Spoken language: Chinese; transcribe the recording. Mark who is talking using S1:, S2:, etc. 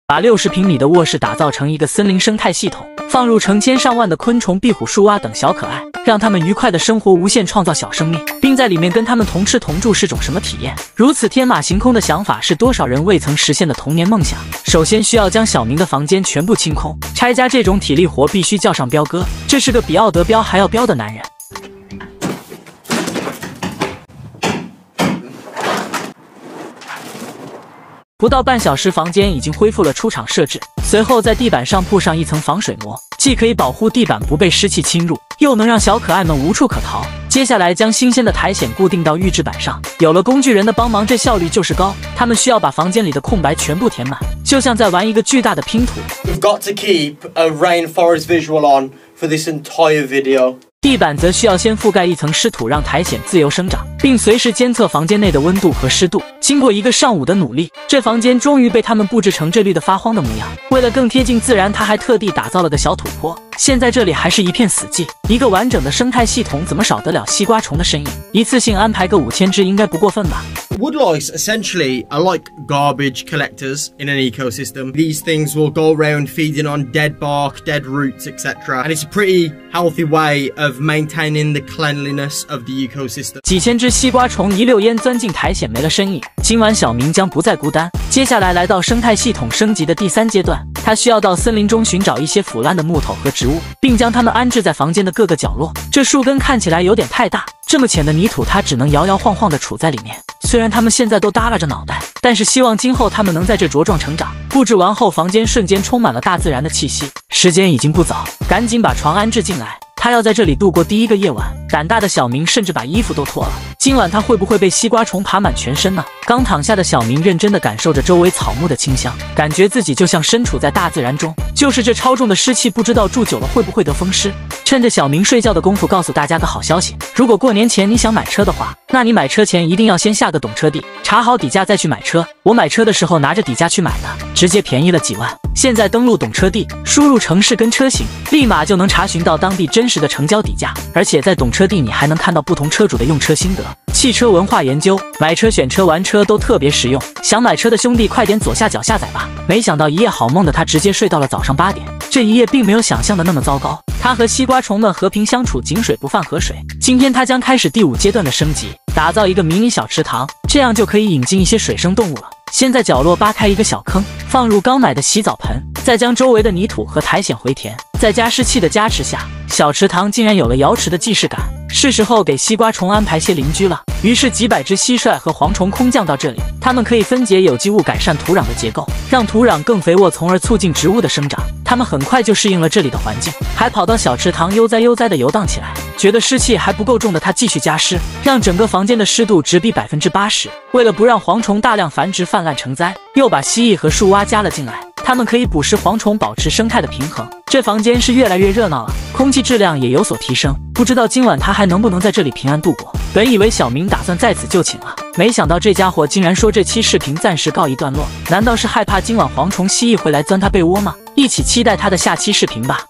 S1: 把60平米的卧室打造成一个森林生态系统，放入成千上万的昆虫、壁虎、树蛙等小可爱，让它们愉快的生活，无限创造小生命，并在里面跟它们同吃同住是种什么体验？如此天马行空的想法是多少人未曾实现的童年梦想。首先需要将小明的房间全部清空，拆家这种体力活必须叫上彪哥，这是个比奥德彪还要彪的男人。 不到半小时，房间已经恢复了出厂设置。随后在地板上铺上一层防水膜，既可以保护地板不被湿气侵入，又能让小可爱们无处可逃。接下来将新鲜的苔藓固定到预制板上，有了工具人的帮忙，这效率就是高。他们需要把房间里的空白全部填满，就像在玩一个巨大的拼图。
S2: We've got to keep a rainforest visual on for this entire video.
S1: 地板则需要先覆盖一层湿土，让苔藓自由生长，并随时监测房间内的温度和湿度。经过1个上午的努力，这房间终于被他们布置成这绿得发慌的模样。为了更贴近自然，他还特地打造了个小土坡。现在这里还是一片死寂，一个完整的生态系统怎么少得了西瓜虫的身影？一次性安排个5000只应该不过分吧？
S2: Woodlice essentially are like garbage collectors in an ecosystem. These things will go around feeding on dead bark, dead roots, etc. And it's a pretty healthy way of maintaining the cleanliness of the ecosystem.
S1: 几千只西瓜虫一溜烟钻进苔藓，没了身影。今晚小明将不再孤单。接下来来到生态系统升级的第3阶段，他需要到森林中寻找一些腐烂的木头和植物，并将它们安置在房间的各个角落。这树根看起来有点太大，这么浅的泥土，它只能摇摇晃晃地处在里面。 虽然他们现在都耷拉着脑袋，但是希望今后他们能在这茁壮成长。布置完后，房间瞬间充满了大自然的气息。时间已经不早，赶紧把床安置进来。他要在这里度过第1个夜晚。胆大的小明甚至把衣服都脱了。今晚他会不会被西瓜虫爬满全身呢？刚躺下的小明认真地感受着周围草木的清香，感觉自己就像身处在大自然中。就是这超重的湿气，不知道住久了会不会得风湿。趁着小明睡觉的功夫，告诉大家个好消息：如果过年前你想买车的话，那你买车前一定要先下个懂车帝，查好底价再去买车。我买车的时候拿着底价去买的，直接便宜了几万。现在登录懂车帝，输入城市跟车型，立马就能查询到当地真实的成交底价。而且在懂车帝，你还能看到不同车主的用车心得、汽车文化研究、买车、选车、玩车都特别实用。想买车的兄弟，快点左下角下载吧！没想到一夜好梦的他直接睡到了早上8点。这一夜并没有想象的那么糟糕，他和西瓜虫们和平相处，井水不犯河水。今天他将开始第5阶段的升级，打造一个迷你小池塘，这样就可以引进一些水生动物了。先在角落扒开一个小坑，放入刚买的洗澡盆，再将周围的泥土和苔藓回填。在加湿器的加持下，小池塘竟然有了瑶池的既视感。是时候给西瓜虫安排些邻居了。于是几百只蟋蟀和蝗虫空降到这里，它们可以分解有机物，改善土壤的结构，让土壤更肥沃，从而促进植物的生长。它们很快就适应了这里的环境，还跑到小池塘悠哉悠哉地游荡起来。觉得湿气还不够重的它继续加湿，让整个房间的湿度直逼80%。为了不让蝗虫大量繁殖泛滥成灾，又把蜥蜴和树蛙加了进来，它们可以捕食蝗虫，保持生态的平衡。这房间是越来越热闹了，空气质量也有所提升。不知道今晚他还能不能在这里平安度过。本以为小明打算在此就寝了，没想到这家伙竟然说这期视频暂时告一段落。难道是害怕今晚蝗虫、蜥蜴会来钻他被窝吗？一起期待他的下期视频吧。